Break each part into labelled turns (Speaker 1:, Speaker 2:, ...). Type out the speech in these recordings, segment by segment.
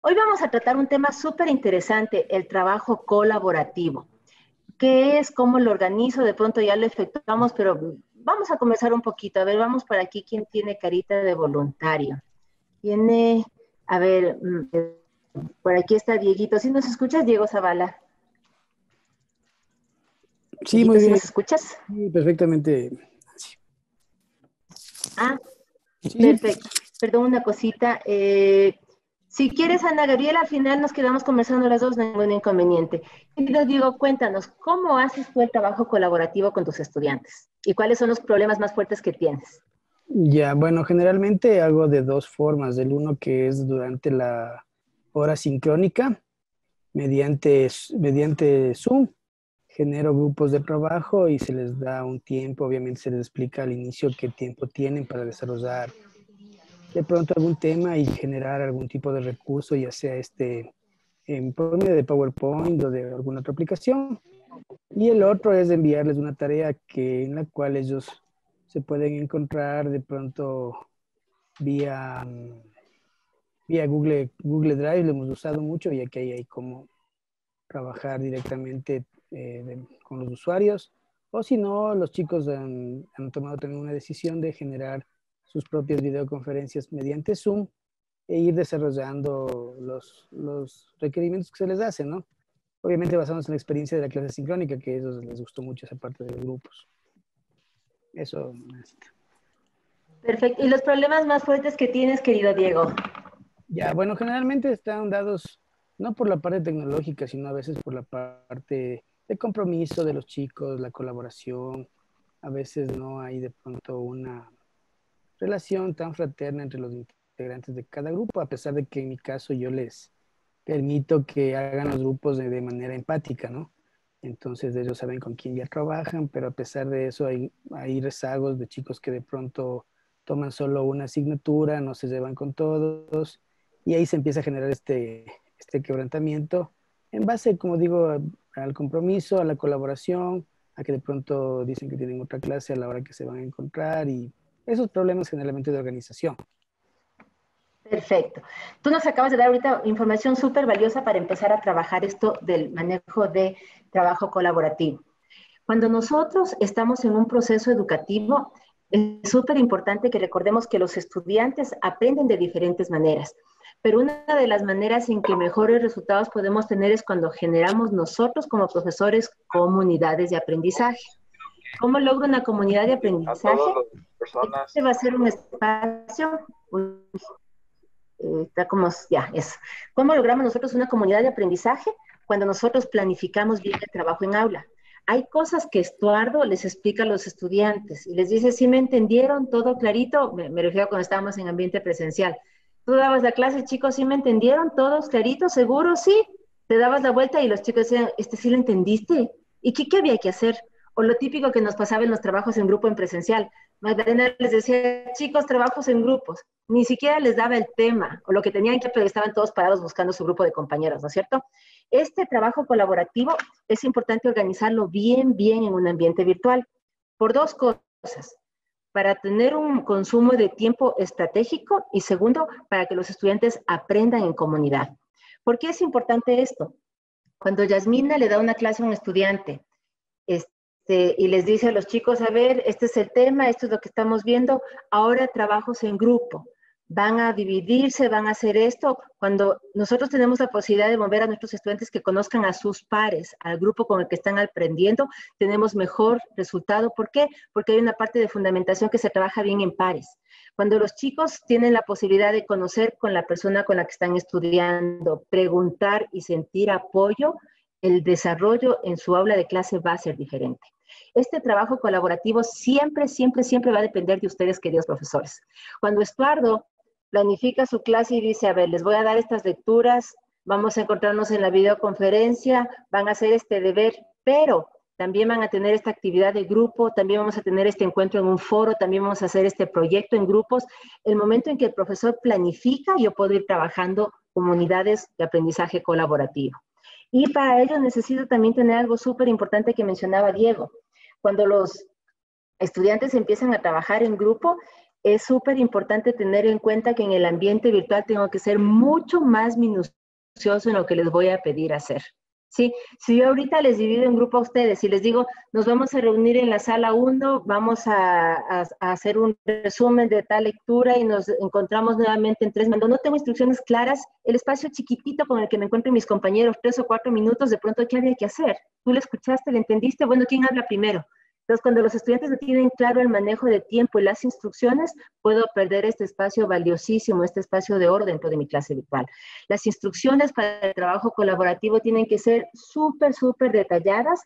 Speaker 1: Hoy vamos a tratar un tema súper interesante, el trabajo colaborativo. ¿Qué es? ¿Cómo lo organizo? De pronto ya lo efectuamos, pero vamos a comenzar un poquito. A ver, vamos por aquí. ¿Quién tiene carita de voluntario? Tiene, a ver, por aquí está Dieguito. ¿Sí nos escuchas, Diego Zavala?
Speaker 2: Sí, muy
Speaker 1: Dieguito, ¿sí
Speaker 2: bien.
Speaker 1: nos escuchas?
Speaker 2: Sí, perfectamente.
Speaker 1: Ah,
Speaker 2: Sí,
Speaker 1: perfecto. Perdón, una cosita. Si quieres, Ana Gabriela, al final nos quedamos conversando las dos, no hay ningún inconveniente. Querido Diego, cuéntanos, ¿cómo haces tú el trabajo colaborativo con tus estudiantes? ¿Y cuáles son los problemas más fuertes que tienes?
Speaker 2: ya, bueno, generalmente hago de dos formas. El uno que es durante la hora sincrónica, mediante Zoom. Genero grupos de trabajo y se les da un tiempo, obviamente se les explica al inicio qué tiempo tienen para desarrollar de pronto algún tema y generar algún tipo de recurso, ya sea por medio de PowerPoint o de alguna otra aplicación. Y el otro es enviarles una tarea en la cual ellos se pueden encontrar de pronto vía, vía Google Drive. Lo hemos usado mucho ya que ahí hay como trabajar directamente con los usuarios. O si no, los chicos han tomado también una decisión de generar sus propias videoconferencias mediante Zoom e ir desarrollando los requerimientos que se les hacen, ¿no? Obviamente basándose en la experiencia de la clase sincrónica, que a ellos les gustó mucho esa parte de los grupos. Eso.
Speaker 1: Perfecto. ¿Y los problemas más fuertes que tienes, querido Diego?
Speaker 2: Ya, bueno, generalmente están dados no por la parte tecnológica, sino a veces por la parte de compromiso de los chicos, la colaboración. A veces no hay de pronto una relación tan fraterna entre los integrantes de cada grupo, a pesar de que en mi caso yo les permito que hagan los grupos de manera empática, ¿no? Entonces ellos saben con quién ya trabajan, pero a pesar de eso hay rezagos de chicos que de pronto toman solo una asignatura, no se llevan con todos, y ahí se empieza a generar este quebrantamiento en base, como digo, al compromiso, a la colaboración, a que de pronto dicen que tienen otra clase a la hora que se van a encontrar, y esos problemas generalmente de organización.
Speaker 1: Perfecto. Tú nos acabas de dar ahorita información súper valiosa para empezar a trabajar esto del manejo de trabajo colaborativo. Cuando nosotros estamos en un proceso educativo, es súper importante que recordemos que los estudiantes aprenden de diferentes maneras, pero una de las maneras en que mejores resultados podemos tener es cuando generamos nosotros como profesores comunidades de aprendizaje. ¿Cómo logro una comunidad de
Speaker 3: A todas
Speaker 1: aprendizaje?
Speaker 3: las personas.
Speaker 1: Este va a ser un espacio, está como, ya, eso. ¿Cómo logramos nosotros una comunidad de aprendizaje? Cuando nosotros planificamos bien el trabajo en aula. Hay cosas que Estuardo les explica a los estudiantes y les dice, ¿sí me entendieron? ¿Todo clarito? Me refiero a cuando estábamos en ambiente presencial. Tú dabas la clase, chicos, ¿sí me entendieron? ¿Todos claritos? ¿Seguro? Sí. Te dabas la vuelta y los chicos decían, ¿sí lo entendiste? ¿Y qué había que hacer? O lo típico que nos pasaba en los trabajos en grupo en presencial. Magdalena les decía, chicos, trabajos en grupos. Ni siquiera les daba el tema o lo que tenían que, pero estaban todos parados buscando su grupo de compañeros, ¿no es cierto? Este trabajo colaborativo es importante organizarlo bien en un ambiente virtual por dos cosas. Para tener un consumo de tiempo estratégico y segundo, para que los estudiantes aprendan en comunidad. ¿Por qué es importante esto? Cuando Yasmina le da una clase a un estudiante y les dice a los chicos, a ver, este es el tema, esto es lo que estamos viendo, ahora trabajos en grupo, van a dividirse, van a hacer esto. Cuando nosotros tenemos la posibilidad de mover a nuestros estudiantes que conozcan a sus pares, al grupo con el que están aprendiendo, tenemos mejor resultado. ¿Por qué? Porque hay una parte de fundamentación que se trabaja bien en pares. Cuando los chicos tienen la posibilidad de conocer con la persona con la que están estudiando, preguntar y sentir apoyo, el desarrollo en su aula de clase va a ser diferente. Este trabajo colaborativo siempre va a depender de ustedes, queridos profesores. Cuando Estuardo planifica su clase y dice, a ver, les voy a dar estas lecturas, vamos a encontrarnos en la videoconferencia, van a hacer este deber, pero también van a tener esta actividad de grupo, también vamos a tener este encuentro en un foro, también vamos a hacer este proyecto en grupos. El momento en que el profesor planifica, yo puedo ir trabajando comunidades de aprendizaje colaborativo. Y para ello necesito también tener algo súper importante que mencionaba Diego. Cuando los estudiantes empiezan a trabajar en grupo, es súper importante tener en cuenta que en el ambiente virtual tengo que ser mucho más minucioso en lo que les voy a pedir hacer. ¿Sí? Si yo ahorita les divido en grupo a ustedes y les digo, nos vamos a reunir en la sala 1, vamos a hacer un resumen de tal lectura y nos encontramos nuevamente en 3. Cuando no tengo instrucciones claras, el espacio chiquitito con el que me encuentren mis compañeros, 3 o 4 minutos, de pronto, ¿qué había que hacer? ¿Tú le escuchaste, le entendiste? Bueno, ¿quién habla primero? Entonces, cuando los estudiantes no tienen claro el manejo de tiempo y las instrucciones, puedo perder este espacio valiosísimo, este espacio de oro dentro de mi clase virtual. Las instrucciones para el trabajo colaborativo tienen que ser súper, súper detalladas,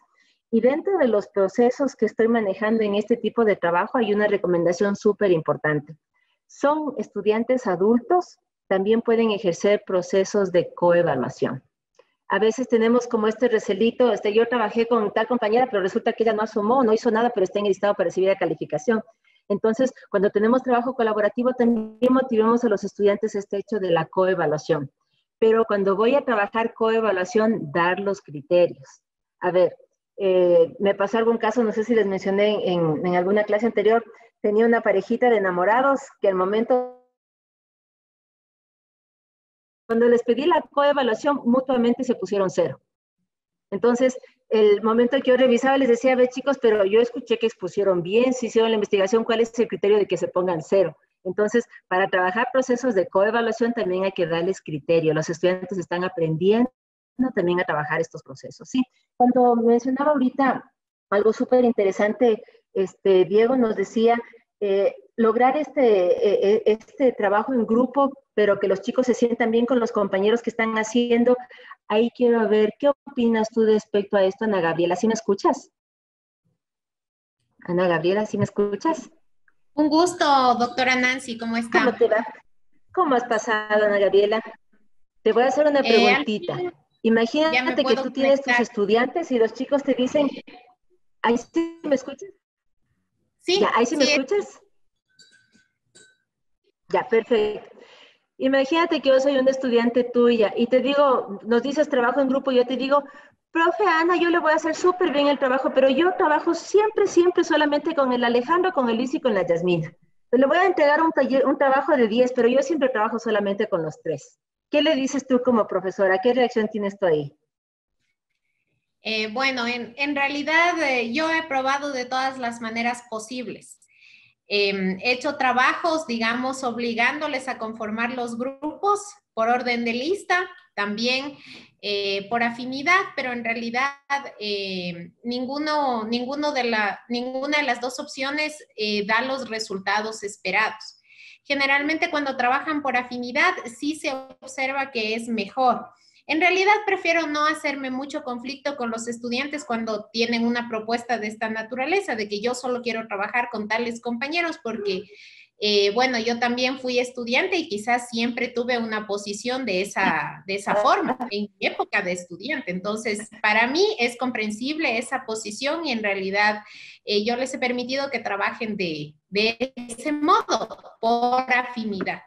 Speaker 1: y dentro de los procesos que estoy manejando en este tipo de trabajo hay una recomendación súper importante. Son estudiantes adultos, también pueden ejercer procesos de coevaluación. A veces tenemos como este recelito, yo trabajé con tal compañera, pero resulta que ella no asomó, no hizo nada, pero está en el listado para recibir la calificación. Entonces, cuando tenemos trabajo colaborativo, también motivemos a los estudiantes este hecho de la coevaluación. Pero cuando voy a trabajar coevaluación, dar los criterios. A ver, me pasó algún caso, no sé si les mencioné en alguna clase anterior, tenía una parejita de enamorados que al momento, cuando les pedí la coevaluación, mutuamente se pusieron 0. Entonces, el momento que yo revisaba, les decía, a ver, chicos, pero yo escuché que expusieron bien, si hicieron la investigación, ¿cuál es el criterio de que se pongan 0? Entonces, para trabajar procesos de coevaluación también hay que darles criterio. Los estudiantes están aprendiendo también a trabajar estos procesos, ¿sí? Cuando mencionaba ahorita algo súper interesante, Diego nos decía, lograr este trabajo en grupo, pero que los chicos se sientan bien con los compañeros que están haciendo. Ahí quiero ver, ¿qué opinas tú respecto a esto, Ana Gabriela? ¿Sí me escuchas? Ana Gabriela, ¿sí me escuchas?
Speaker 3: Un gusto, doctora Nancy, ¿cómo está?
Speaker 1: ¿Cómo te va? ¿Cómo has pasado, Ana Gabriela? Te voy a hacer una preguntita.
Speaker 3: Ya me
Speaker 1: Imagínate que
Speaker 3: puedo
Speaker 1: tú tienes tus
Speaker 3: conectar.
Speaker 1: estudiantes y los chicos te dicen, ¿ahí sí me escuchas?
Speaker 3: Sí,
Speaker 1: ¿Ya, ahí sí me escuchas? Ya, perfecto. Imagínate que yo soy una estudiante tuya y te digo, nos dices trabajo en grupo y yo te digo, profe Ana, yo le voy a hacer súper bien el trabajo, pero yo trabajo siempre, siempre solamente con el Alejandro, con el Luis y con la Yasmina. Le voy a entregar un trabajo de 10, pero yo siempre trabajo solamente con los 3. ¿Qué le dices tú como profesora? ¿Qué reacción tienes tú ahí?
Speaker 3: Bueno, en realidad yo he probado de todas las maneras posibles. He hecho trabajos, digamos, obligándoles a conformar los grupos por orden de lista, también por afinidad, pero en realidad ninguna de las dos opciones da los resultados esperados. Generalmente cuando trabajan por afinidad sí se observa que es mejor. En realidad prefiero no hacerme mucho conflicto con los estudiantes cuando tienen una propuesta de esta naturaleza, de que yo solo quiero trabajar con tales compañeros, porque, bueno, yo también fui estudiante y quizás siempre tuve una posición de esa forma en mi época de estudiante. Entonces, para mí es comprensible esa posición y en realidad yo les he permitido que trabajen de ese modo, por afinidad.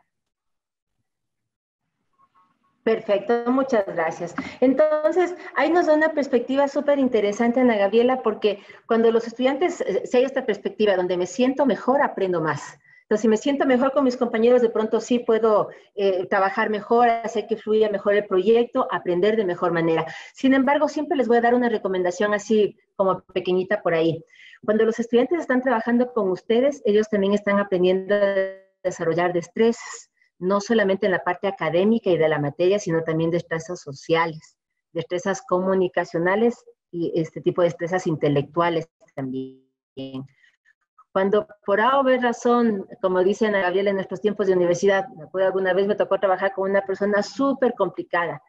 Speaker 1: Perfecto, muchas gracias. Entonces, ahí nos da una perspectiva súper interesante, Ana Gabriela, porque cuando los estudiantes, si hay esta perspectiva donde me siento mejor, aprendo más. Entonces, si me siento mejor con mis compañeros, de pronto sí puedo trabajar mejor, hacer que fluya mejor el proyecto, aprender de mejor manera. Sin embargo, siempre les voy a dar una recomendación así como pequeñita por ahí. Cuando los estudiantes están trabajando con ustedes, ellos también están aprendiendo a desarrollar destrezas, no solamente en la parte académica y de la materia, sino también destrezas sociales, destrezas comunicacionales y este tipo de destrezas intelectuales también. Cuando por A o B razón, como dice Ana Gabriela, en nuestros tiempos de universidad, me acuerdo alguna vez me tocó trabajar con una persona súper complicada,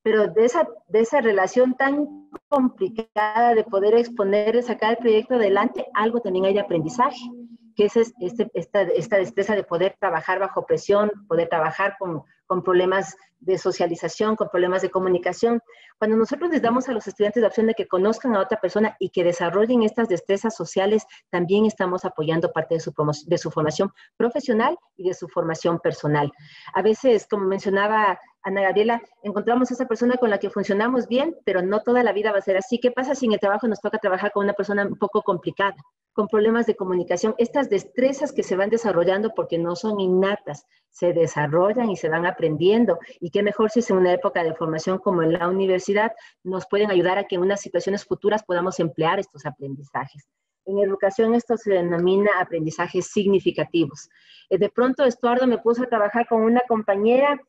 Speaker 1: pero de esa relación tan complicada de poder exponer, sacar el proyecto adelante, algo también hay de aprendizaje, que es esta destreza de poder trabajar bajo presión, poder trabajar con problemas de socialización, con problemas de comunicación. Cuando nosotros les damos a los estudiantes la opción de que conozcan a otra persona y que desarrollen estas destrezas sociales, también estamos apoyando parte de su formación profesional y de su formación personal. A veces, como mencionaba Ana Gabriela, encontramos a esa persona con la que funcionamos bien, pero no toda la vida va a ser así. ¿Qué pasa si en el trabajo nos toca trabajar con una persona un poco complicada, con problemas de comunicación? Estas destrezas que se van desarrollando porque no son innatas, se desarrollan y se van aprendiendo. Y qué mejor si es en una época de formación como en la universidad, nos pueden ayudar a que en unas situaciones futuras podamos emplear estos aprendizajes. En educación esto se denomina aprendizajes significativos. De pronto Estuardo me puso a trabajar con una compañera.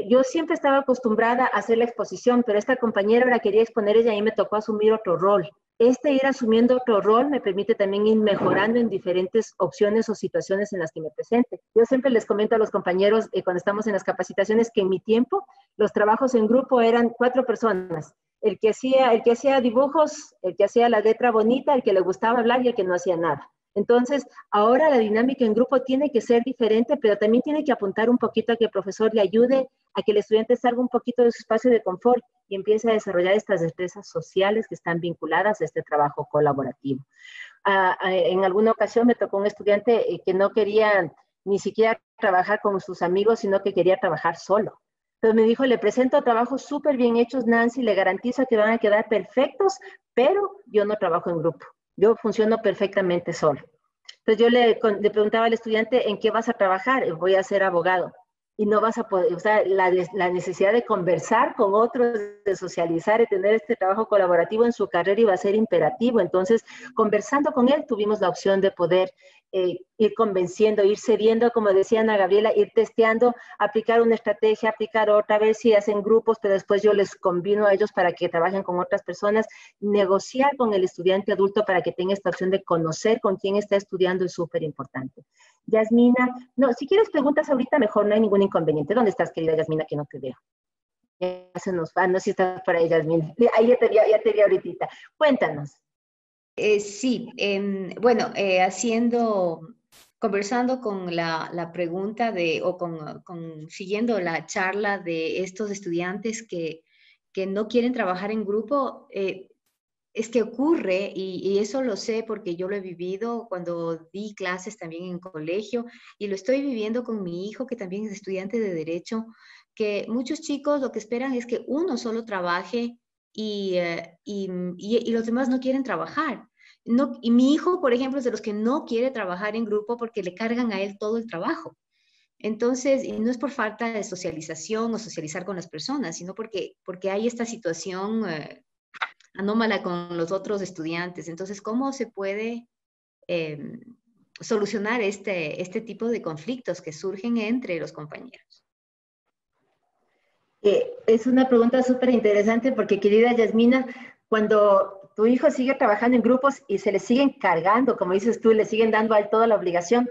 Speaker 1: Yo siempre estaba acostumbrada a hacer la exposición, pero esta compañera ahora quería exponer ella y me tocó asumir otro rol. Ir asumiendo otro rol me permite también ir mejorando en diferentes opciones o situaciones en las que me presente. Yo siempre les comento a los compañeros cuando estamos en las capacitaciones que en mi tiempo los trabajos en grupo eran 4 personas. El que hacía dibujos, el que hacía la letra bonita, el que le gustaba hablar y el que no hacía nada. Entonces, ahora la dinámica en grupo tiene que ser diferente, pero también tiene que apuntar un poquito a que el profesor le ayude a que el estudiante salga un poquito de su espacio de confort y empiece a desarrollar estas destrezas sociales que están vinculadas a este trabajo colaborativo. En alguna ocasión me tocó un estudiante que no quería ni siquiera trabajar con sus amigos, sino que quería trabajar solo. Entonces me dijo, le presento trabajos súper bien hechos, Nancy, le garantizo que van a quedar perfectos, pero yo no trabajo en grupo. Yo funciono perfectamente solo. Entonces yo le preguntaba al estudiante, ¿en qué vas a trabajar? Voy a ser abogado. Y no vas a poder, o sea, la necesidad de conversar con otros, de socializar, de tener este trabajo colaborativo en su carrera iba a ser imperativo. Entonces, conversando con él, tuvimos la opción de poder ir convenciendo, ir cediendo, como decía Ana Gabriela, ir testeando, aplicar una estrategia, aplicar otra, ver si hacen grupos, pero después yo les combino a ellos para que trabajen con otras personas, negociar con el estudiante adulto para que tenga esta opción de conocer con quién está estudiando es súper importante. Yasmina, no, si quieres preguntas ahorita mejor, no hay ningún inconveniente. ¿Dónde estás, querida Yasmina, que no te veo? Ya se nos va, no sé si estás por ahí, Yasmina. Ahí ya te vi ahorita. Cuéntanos.
Speaker 4: Sí, bueno, conversando con la pregunta siguiendo la charla de estos estudiantes que no quieren trabajar en grupo, es que ocurre, y eso lo sé porque yo lo he vivido cuando di clases también en colegio, y lo estoy viviendo con mi hijo, que también es estudiante de Derecho, que muchos chicos lo que esperan es que uno solo trabaje y los demás no quieren trabajar. No, y mi hijo, por ejemplo, es de los que no quiere trabajar en grupo porque le cargan a él todo el trabajo. Entonces, y no es por falta de socialización o socializar con las personas, sino porque hay esta situación anómala con los otros estudiantes. Entonces, ¿cómo se puede solucionar este tipo de conflictos que surgen entre los compañeros?
Speaker 1: Es una pregunta súper interesante porque, querida Yasmina, cuando tu hijo sigue trabajando en grupos y se le siguen cargando, como dices tú, le siguen dando a él toda la obligación,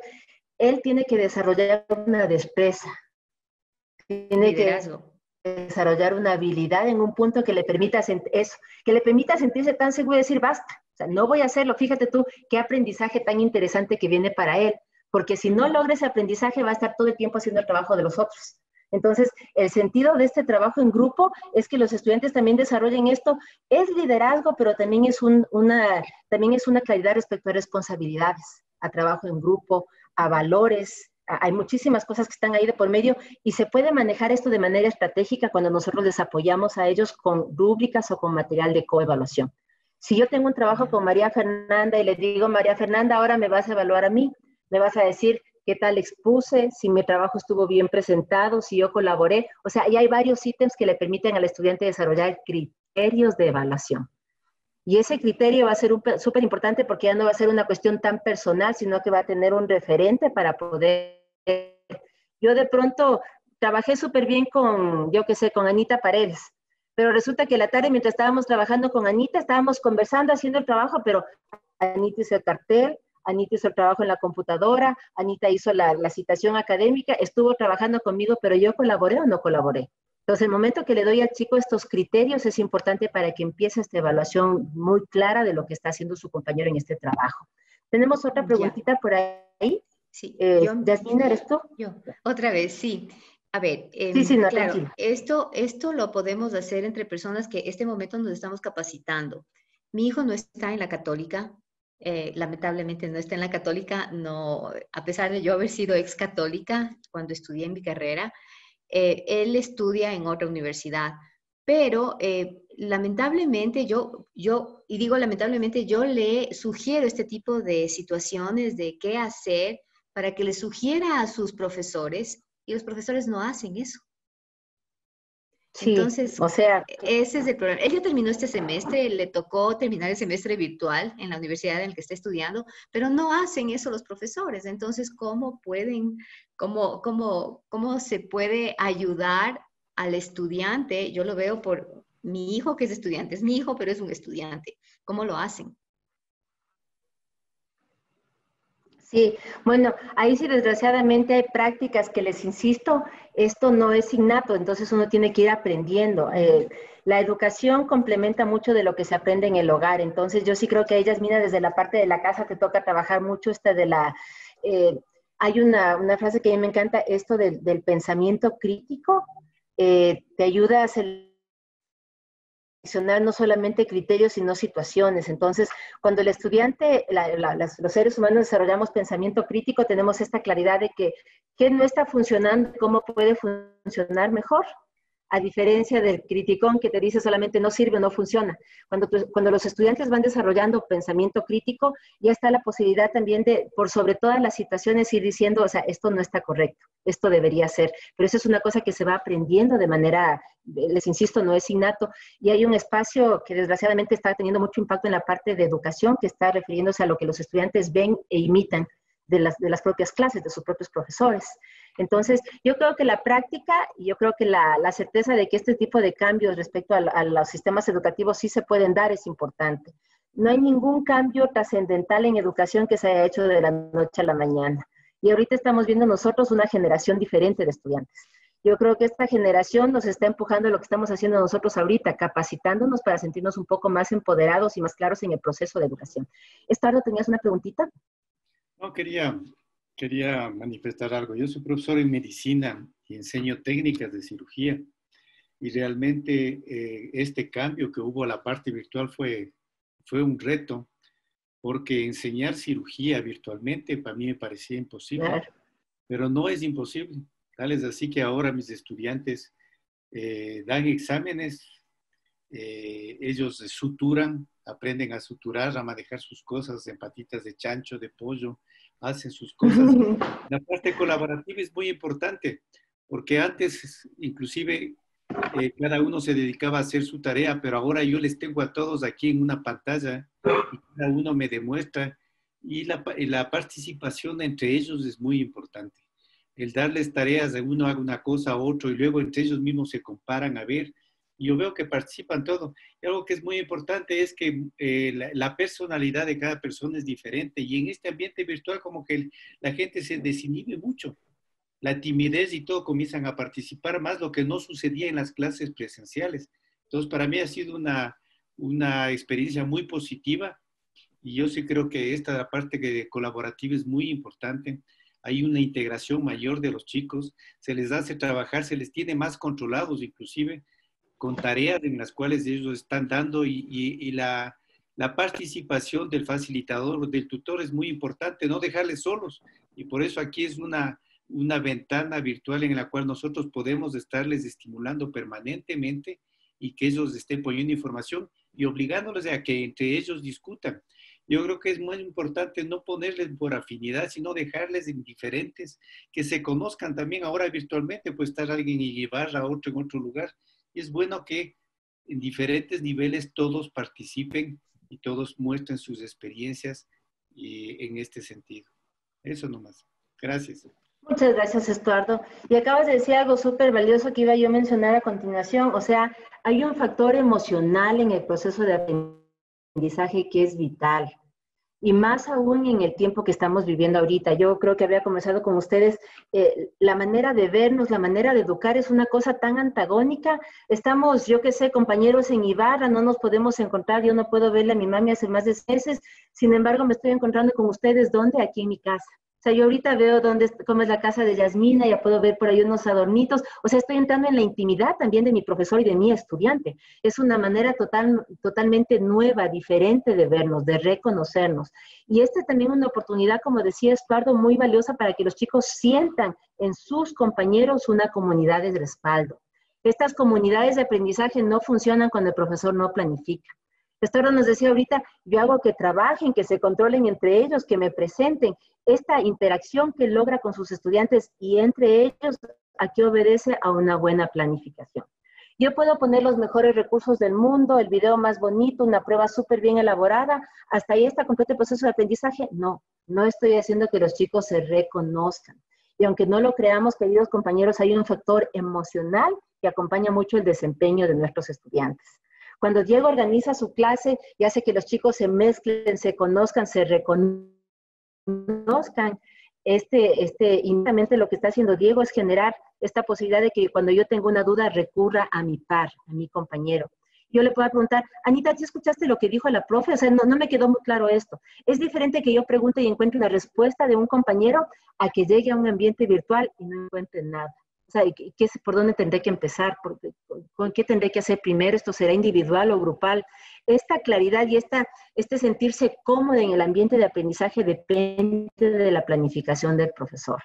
Speaker 1: él tiene que desarrollar una destreza, tiene
Speaker 4: Liderazgo.
Speaker 1: que desarrollar una habilidad en un punto que le permita eso, que le permita sentirse tan seguro y decir, basta, o sea, no voy a hacerlo. Fíjate tú qué aprendizaje tan interesante que viene para él, porque si no logra ese aprendizaje va a estar todo el tiempo haciendo el trabajo de los otros. Entonces, el sentido de este trabajo en grupo es que los estudiantes también desarrollen esto. Es liderazgo, pero también es una claridad respecto a responsabilidades, a trabajo en grupo, a valores. Hay muchísimas cosas que están ahí de por medio y se puede manejar esto de manera estratégica cuando nosotros les apoyamos a ellos con rúbricas o con material de coevaluación. Si yo tengo un trabajo con María Fernanda y le digo, María Fernanda, ahora me vas a evaluar a mí, me vas a decir qué tal expuse, si mi trabajo estuvo bien presentado, si yo colaboré. O sea, ya hay varios ítems que le permiten al estudiante desarrollar criterios de evaluación. Y ese criterio va a ser súper importante porque ya no va a ser una cuestión tan personal, sino que va a tener un referente para poder... Yo de pronto trabajé súper bien con, yo qué sé, con Anita Paredes, pero resulta que la tarde mientras estábamos trabajando con Anita, estábamos conversando, haciendo el trabajo, pero Anita hizo el cartel, Anita hizo el trabajo en la computadora, Anita hizo la citación académica, estuvo trabajando conmigo, pero yo colaboré o no colaboré. Entonces, el momento que le doy al chico estos criterios es importante para que empiece esta evaluación muy clara de lo que está haciendo su compañero en este trabajo. Tenemos otra preguntita por ahí.
Speaker 4: Sí,
Speaker 1: Yasmina, ¿eres tú?
Speaker 4: Yo, otra vez, sí. A ver,
Speaker 1: Sí, no,
Speaker 4: claro,
Speaker 1: tranquila.
Speaker 4: esto lo podemos hacer entre personas que este momento nos estamos capacitando. Mi hijo no está en la católica, lamentablemente no está en la católica, no, a pesar de yo haber sido ex católica cuando estudié en mi carrera, él estudia en otra universidad, pero lamentablemente y digo lamentablemente, yo le sugiero este tipo de situaciones de qué hacer para que le sugiera a sus profesores y los profesores no hacen eso.
Speaker 1: Sí,
Speaker 4: Entonces,
Speaker 1: o sea,
Speaker 4: ese es el problema. Él ya terminó este semestre, le tocó terminar el semestre virtual en la universidad en la que está estudiando, pero no hacen eso los profesores. Entonces, cómo se puede ayudar al estudiante? Yo lo veo por mi hijo que es estudiante, es mi hijo, pero es un estudiante. ¿Cómo lo hacen?
Speaker 1: sí, bueno, ahí sí desgraciadamente hay prácticas que les insisto, esto no es innato, entonces uno tiene que ir aprendiendo. La educación complementa mucho de lo que se aprende en el hogar, entonces yo sí creo que a ellas, mira, desde la parte de la casa te toca trabajar mucho eh, hay una frase que a mí me encanta, esto del pensamiento crítico, te ayuda a no solamente criterios, sino situaciones. Entonces, cuando el estudiante, los seres humanos desarrollamos pensamiento crítico, tenemos esta claridad de que qué no está funcionando, cómo puede funcionar mejor, a diferencia del criticón que te dice solamente no sirve o no funciona. Cuando los estudiantes van desarrollando pensamiento crítico, ya está la posibilidad también de, por sobre todas las situaciones, ir diciendo, o sea, esto no está correcto, esto debería ser. Pero eso es una cosa que se va aprendiendo de manera, les insisto, no es innato. Y hay un espacio que desgraciadamente está teniendo mucho impacto en la parte de educación, que está refiriéndose a lo que los estudiantes ven e imitan de las propias clases, de sus propios profesores. Entonces, yo creo que la práctica y yo creo que la certeza de que este tipo de cambios respecto a los sistemas educativos sí se pueden dar es importante. No hay ningún cambio trascendental en educación que se haya hecho de la noche a la mañana. Y ahorita estamos viendo nosotros una generación diferente de estudiantes. Yo creo que esta generación nos está empujando a lo que estamos haciendo nosotros ahorita, capacitándonos para sentirnos un poco más empoderados y más claros en el proceso de educación. Estardo, ¿tenías una preguntita?
Speaker 5: No, quería manifestar algo. Yo soy profesor en medicina y enseño técnicas de cirugía. Y realmente este cambio que hubo a la parte virtual fue un reto, porque enseñar cirugía virtualmente para mí me parecía imposible.
Speaker 1: Claro.
Speaker 5: Pero no es imposible. Tal es así que ahora mis estudiantes dan exámenes, ellos suturan, aprenden a suturar, a manejar sus cosas en patitas de chancho, de pollo, hacen sus cosas. La parte colaborativa es muy importante, porque antes inclusive cada uno se dedicaba a hacer su tarea, pero ahora yo les tengo a todos aquí en una pantalla y cada uno me demuestra, y la participación entre ellos es muy importante. El darles tareas de uno haga una cosa a otro y luego entre ellos mismos se comparan a ver. Y yo veo que participan todo. Y algo que es muy importante es que la personalidad de cada persona es diferente. Y en este ambiente virtual como que la gente se desinhibe mucho. La timidez y todo comienzan a participar más, lo que no sucedía en las clases presenciales. Entonces, para mí ha sido una experiencia muy positiva. Y yo sí creo que esta parte colaborativa es muy importante. Hay una integración mayor de los chicos, se les hace trabajar, se les tiene más controlados inclusive, con tareas en las cuales ellos están dando y la participación del facilitador, del tutor es muy importante, no dejarles solos. Y por eso aquí es una ventana virtual en la cual nosotros podemos estarles estimulando permanentemente y que ellos estén poniendo información y obligándoles a que entre ellos discutan. Yo creo que es muy importante no ponerles por afinidad, sino dejarles indiferentes, que se conozcan también ahora virtualmente, pues estar alguien en Ibarra, otro en otro lugar. Y es bueno que en diferentes niveles todos participen y todos muestren sus experiencias en este sentido. Eso nomás. Gracias.
Speaker 1: Muchas gracias, Estuardo. Y acabas de decir algo súper valioso que iba yo a mencionar a continuación. O sea, hay un factor emocional en el proceso de aprendizaje que es vital. Y más aún en el tiempo que estamos viviendo ahorita. Yo creo que había conversado con ustedes, la manera de vernos, la manera de educar es una cosa tan antagónica. Estamos, yo qué sé, compañeros en Ibarra, no nos podemos encontrar, yo no puedo verle a mi mami hace más de meses, sin embargo me estoy encontrando con ustedes, ¿dónde? Aquí en mi casa. O sea, yo ahorita veo cómo es la casa de Yasmina, ya puedo ver por ahí unos adornitos. O sea, estoy entrando en la intimidad también de mi profesor y de mi estudiante. Es una manera totalmente nueva, diferente de vernos, de reconocernos. Y esta es también una oportunidad, como decía Estuardo, muy valiosa para que los chicos sientan en sus compañeros una comunidad de respaldo. Estas comunidades de aprendizaje no funcionan cuando el profesor no planifica. Estuardo nos decía ahorita, yo hago que trabajen, que se controlen entre ellos, que me presenten. Esta interacción que logra con sus estudiantes y entre ellos, ¿a qué obedece? A una buena planificación. Yo puedo poner los mejores recursos del mundo, el video más bonito, una prueba súper bien elaborada, ¿hasta ahí está completo el proceso de aprendizaje? No, no estoy haciendo que los chicos se reconozcan. Y aunque no lo creamos, queridos compañeros, hay un factor emocional que acompaña mucho el desempeño de nuestros estudiantes. Cuando Diego organiza su clase y hace que los chicos se mezclen, se conozcan, se reconozcan, inmediatamente lo que está haciendo Diego es generar esta posibilidad de que cuando yo tengo una duda recurra a mi par, a mi compañero. Yo le puedo preguntar, Anita, ¿sí escuchaste lo que dijo la profe? O sea, no me quedó muy claro esto. Es diferente que yo pregunte y encuentre una respuesta de un compañero a que llegue a un ambiente virtual y no encuentre nada. O sea, ¿por dónde tendré que empezar? ¿Con qué tendré que hacer primero? ¿Esto será individual o grupal? Esta claridad y este sentirse cómodo en el ambiente de aprendizaje depende de la planificación del profesor.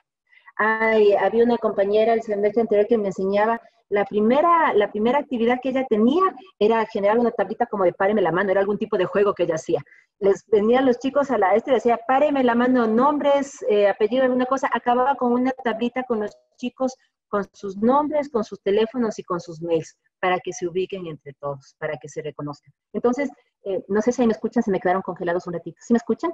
Speaker 1: Había una compañera el semestre anterior que me enseñaba, la primera actividad que ella tenía era generar una tablita como de páreme la mano, era algún tipo de juego que ella hacía. Les venían los chicos a y decía, páreme la mano, nombres, apellido, alguna cosa, acababa con una tablita con los chicos, con sus nombres, con sus teléfonos y con sus mails, para que se ubiquen entre todos, para que se reconozcan. Entonces, no sé si ahí me escuchan, se me quedaron congelados un ratito. ¿Sí me escuchan?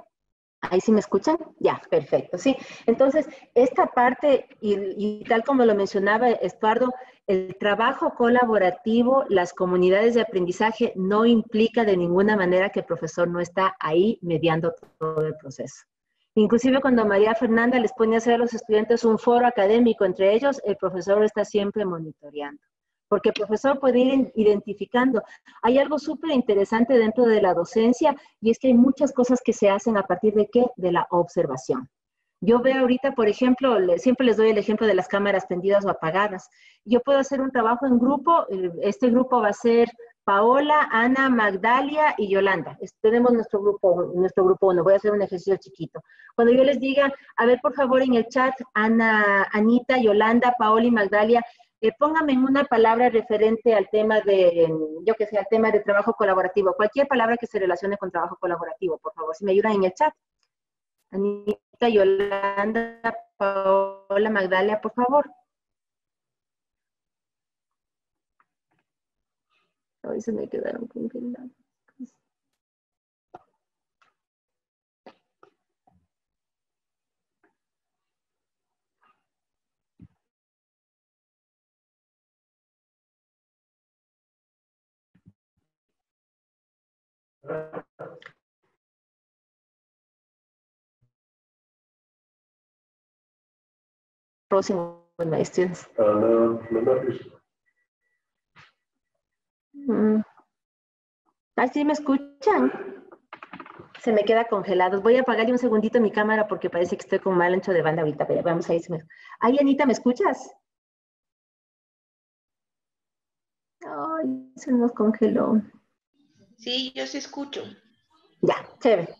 Speaker 1: ¿Ahí sí me escuchan? Ya, perfecto, sí. Entonces, esta parte, y tal como lo mencionaba Estuardo, el trabajo colaborativo, las comunidades de aprendizaje, no implica de ninguna manera que el profesor no está ahí mediando todo el proceso. Inclusive cuando María Fernanda les pone a hacer a los estudiantes un foro académico entre ellos, el profesor está siempre monitoreando. Porque el profesor puede ir identificando. Hay algo súper interesante dentro de la docencia y es que hay muchas cosas que se hacen a partir de ¿qué? De la observación. Yo veo ahorita, por ejemplo, siempre les doy el ejemplo de las cámaras prendidas o apagadas. Yo puedo hacer un trabajo en grupo, este grupo va a ser Paola, Ana, Magdalia y Yolanda. Tenemos nuestro grupo 1. Voy a hacer un ejercicio chiquito. Cuando yo les diga, a ver, por favor, en el chat, Ana, Anita, Yolanda, Paola y Magdalia, póngame en una palabra referente al tema de, yo que sé, al tema de trabajo colaborativo. Cualquier palabra que se relacione con trabajo colaborativo, por favor, si me ayudan en el chat. Anita, Yolanda, Paola, Magdalia, por favor. Hoy se me quedaron congelados. Próximo, my students. ¿Sí me escuchan? Se me queda congelado. Voy a apagarle un segundito mi cámara porque parece que estoy con mal ancho de banda ahorita. Pero vamos a ir. Ay, Anita, ¿me escuchas? Ay, se nos congeló.
Speaker 6: Sí, yo sí escucho.
Speaker 1: Ya, chévere.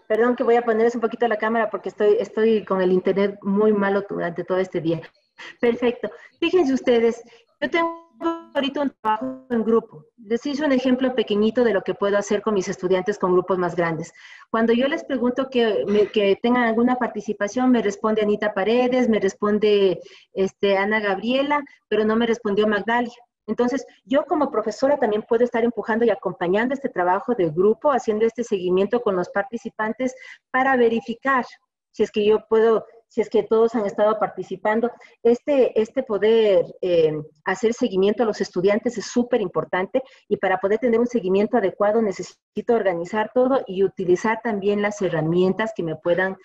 Speaker 1: Perdón que voy a ponerles un poquito la cámara porque estoy con el internet muy malo durante todo este día. Perfecto. Fíjense ustedes, yo tengo ahorita un trabajo en grupo. Les hice un ejemplo pequeñito de lo que puedo hacer con mis estudiantes con grupos más grandes. Cuando yo les pregunto que tengan alguna participación, me responde Anita Paredes, me responde Ana Gabriela, pero no me respondió Magdalia. Entonces, yo como profesora también puedo estar empujando y acompañando este trabajo de grupo, haciendo este seguimiento con los participantes para verificar si es que yo puedo, si es que todos han estado participando. Este poder hacer seguimiento a los estudiantes es súper importante y para poder tener un seguimiento adecuado necesito organizar todo y utilizar también las herramientas que me puedan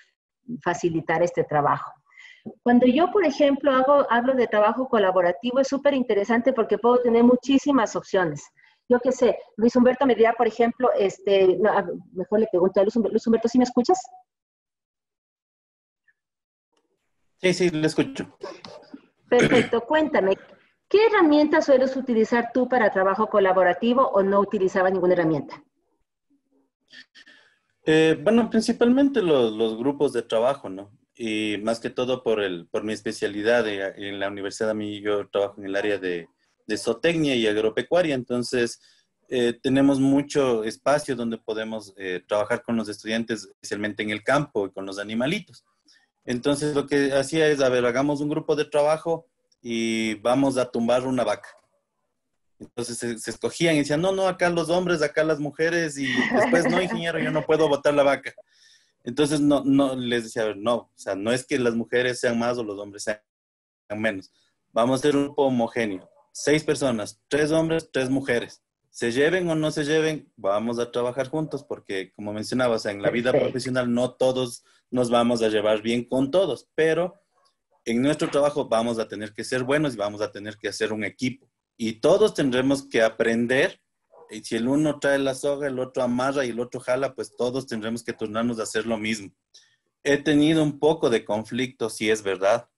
Speaker 1: facilitar este trabajo. Cuando yo, por ejemplo, hablo de trabajo colaborativo, es súper interesante porque puedo tener muchísimas opciones. Yo qué sé, Luis Humberto me dirá, por ejemplo, mejor le pregunto a Luis Humberto, ¿sí me escuchas?
Speaker 7: Sí, le escucho.
Speaker 1: Perfecto, cuéntame, ¿qué herramientas sueles utilizar tú para trabajo colaborativo o no utilizabas ninguna herramienta?
Speaker 7: Bueno, principalmente los grupos de trabajo, ¿no? Y más que todo por mi especialidad en la universidad, a mí yo trabajo en el área de zootecnia y agropecuaria, entonces tenemos mucho espacio donde podemos trabajar con los estudiantes, especialmente en el campo y con los animalitos. Entonces lo que hacía es, a ver, hagamos un grupo de trabajo y vamos a tumbar una vaca. Entonces se escogían y decían, no, acá los hombres, acá las mujeres, y después, no, ingeniero, yo no puedo botar la vaca. Entonces no, les decía, a ver, no, o sea, no es que las mujeres sean más o los hombres sean menos. Vamos a ser un grupo homogéneo. 6 personas, 3 hombres, 3 mujeres. Se lleven o no se lleven, vamos a trabajar juntos porque, como mencionaba, o sea, en la vida profesional no todos nos vamos a llevar bien con todos, pero en nuestro trabajo vamos a tener que ser buenos y vamos a tener que hacer un equipo. Y todos tendremos que aprender. Y si el uno trae la soga, el otro amarra y el otro jala, pues todos tendremos que turnarnos a hacer lo mismo. He tenido un poco de conflicto, sí es verdad,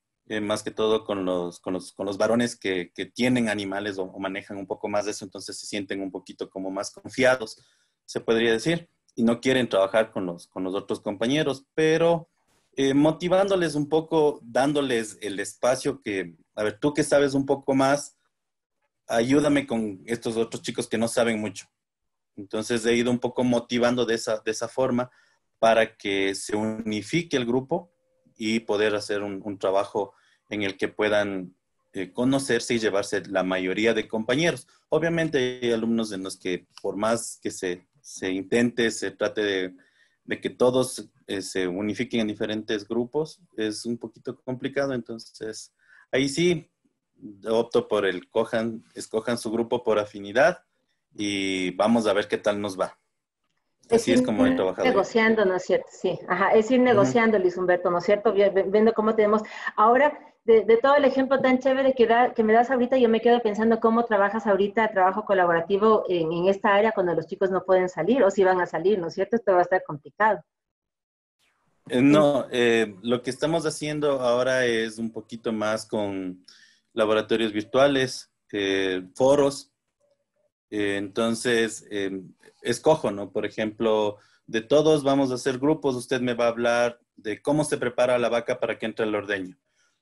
Speaker 7: más que todo con los varones que tienen animales o manejan un poco más de eso, entonces se sienten un poquito como más confiados, se podría decir, y no quieren trabajar con los otros compañeros, pero motivándoles un poco, dándoles el espacio que, a ver, tú que sabes un poco más, ayúdame con estos otros chicos que no saben mucho. Entonces he ido un poco motivando de esa forma para que se unifique el grupo y poder hacer un trabajo en el que puedan conocerse y llevarse la mayoría de compañeros. Obviamente hay alumnos en los que por más que se intente, se trate de que todos se unifiquen en diferentes grupos, es un poquito complicado. Entonces ahí sí opto por escojan su grupo por afinidad y vamos a ver qué tal nos va. Así es como he trabajado.
Speaker 1: Negociando, ¿no es cierto? Sí, ajá, es ir negociando, Luis Humberto, ¿no es cierto? Viendo cómo tenemos. Ahora, de todo el ejemplo tan chévere que me das ahorita, yo me quedo pensando cómo trabajas ahorita, trabajo colaborativo en esta área cuando los chicos no pueden salir o si van a salir, ¿no es cierto? Esto va a estar complicado.
Speaker 7: No, lo que estamos haciendo ahora es un poquito más con laboratorios virtuales, foros. Entonces, escojo, ¿no? Por ejemplo, de todos vamos a hacer grupos. Usted me va a hablar de cómo se prepara la vaca para que entre el ordeño.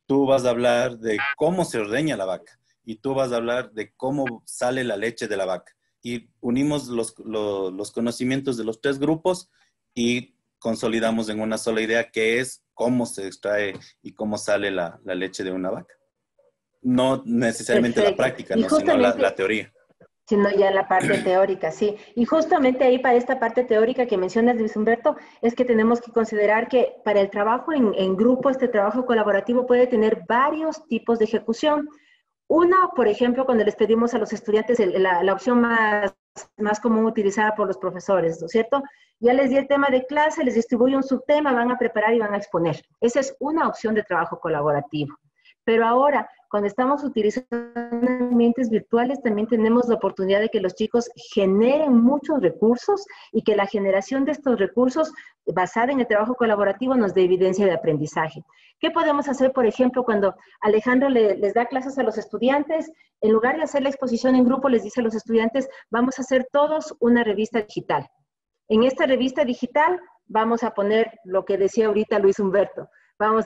Speaker 7: Tú vas a hablar de cómo se ordeña la vaca. Y tú vas a hablar de cómo sale la leche de la vaca. Y unimos los conocimientos de los 3 grupos y consolidamos en una sola idea, que es cómo se extrae y cómo sale la leche de una vaca. No necesariamente la práctica, ¿no? Sino la teoría.
Speaker 1: Sino ya la parte teórica, sí. Y justamente ahí para esta parte teórica que mencionas, Luis Humberto, es que tenemos que considerar que para el trabajo en grupo, este trabajo colaborativo puede tener varios tipos de ejecución. Uno, por ejemplo, cuando les pedimos a los estudiantes la opción más común utilizada por los profesores, ¿no es cierto? Ya les di el tema de clase, les distribuyo un subtema, van a preparar y van a exponer. Esa es una opción de trabajo colaborativo. Pero ahora, cuando estamos utilizando ambientes virtuales, también tenemos la oportunidad de que los chicos generen muchos recursos y que la generación de estos recursos basada en el trabajo colaborativo nos dé evidencia de aprendizaje. ¿Qué podemos hacer, por ejemplo, cuando Alejandro les da clases a los estudiantes? En lugar de hacer la exposición en grupo, les dice a los estudiantes, vamos a hacer todos una revista digital. En esta revista digital vamos a poner lo que decía ahorita Luis Humberto.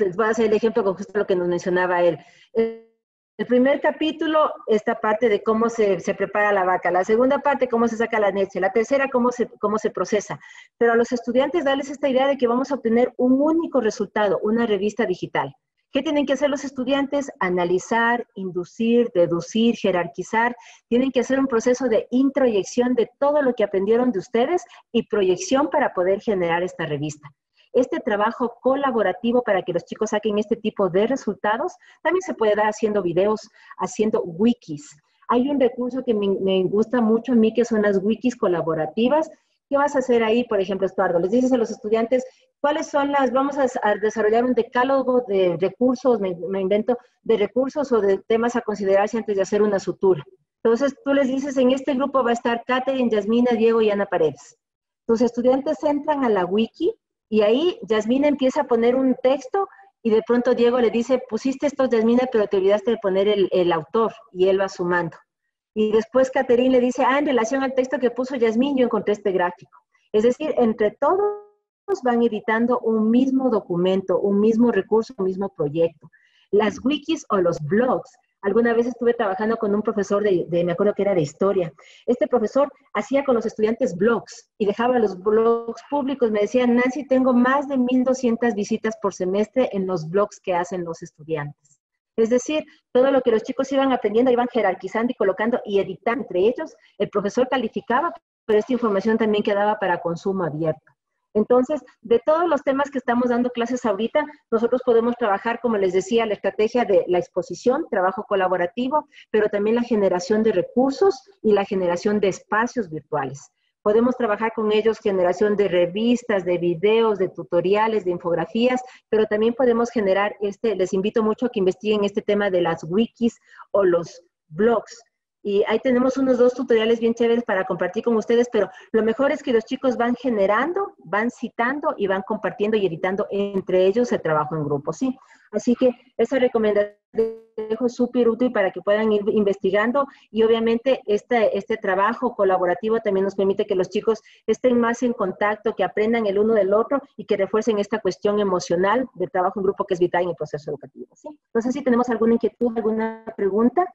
Speaker 1: Les voy a hacer el ejemplo con justo lo que nos mencionaba él. El primer capítulo, esta parte de cómo se prepara la vaca. La segunda parte, cómo se saca la leche. La tercera, cómo se procesa. Pero a los estudiantes darles esta idea de que vamos a obtener un único resultado, una revista digital. ¿Qué tienen que hacer los estudiantes? Analizar, inducir, deducir, jerarquizar. Tienen que hacer un proceso de introyección de todo lo que aprendieron de ustedes y proyección para poder generar esta revista. Este trabajo colaborativo para que los chicos saquen este tipo de resultados también se puede dar haciendo videos, haciendo wikis. Hay un recurso que me gusta mucho a mí, que son las wikis colaborativas. ¿Qué vas a hacer ahí, por ejemplo, Estuardo? Les dices a los estudiantes, ¿cuáles son vamos a desarrollar un decálogo de recursos, me invento, de recursos o de temas a considerarse antes de hacer una sutura? Entonces, tú les dices, en este grupo va a estar Catherine, Yasmina, Diego y Ana Paredes. Tus estudiantes entran a la wiki y ahí Yasmina empieza a poner un texto y de pronto Diego le dice, pusiste estos Yasmina, pero te olvidaste de poner el autor, y él va sumando. Y después Caterine le dice, en relación al texto que puso Yasmín, yo encontré este gráfico. Es decir, entre todos van editando un mismo documento, un mismo recurso, un mismo proyecto. Las wikis o los blogs. Alguna vez estuve trabajando con un profesor me acuerdo que era de historia. Este profesor hacía con los estudiantes blogs y dejaba los blogs públicos. Me decía, Nancy, tengo más de 1,200 visitas por semestre en los blogs que hacen los estudiantes. Es decir, todo lo que los chicos iban aprendiendo, iban jerarquizando y colocando y editando entre ellos. El profesor calificaba, pero esta información también quedaba para consumo abierto. Entonces, de todos los temas que estamos dando clases ahorita, nosotros podemos trabajar, como les decía, la estrategia de la exposición, trabajo colaborativo, pero también la generación de recursos y la generación de espacios virtuales. Podemos trabajar con ellos generación de revistas, de videos, de tutoriales, de infografías, pero también podemos generar les invito mucho a que investiguen este tema de las wikis o los blogs. Y ahí tenemos unos 2 tutoriales bien chéveres para compartir con ustedes, pero lo mejor es que los chicos van generando, van citando y van compartiendo y editando entre ellos el trabajo en grupo, ¿sí? Así que esa recomendación es súper útil para que puedan ir investigando y obviamente este trabajo colaborativo también nos permite que los chicos estén más en contacto, que aprendan el uno del otro y que refuercen esta cuestión emocional del trabajo en grupo que es vital en el proceso educativo, ¿sí? No sé si tenemos alguna inquietud, alguna pregunta.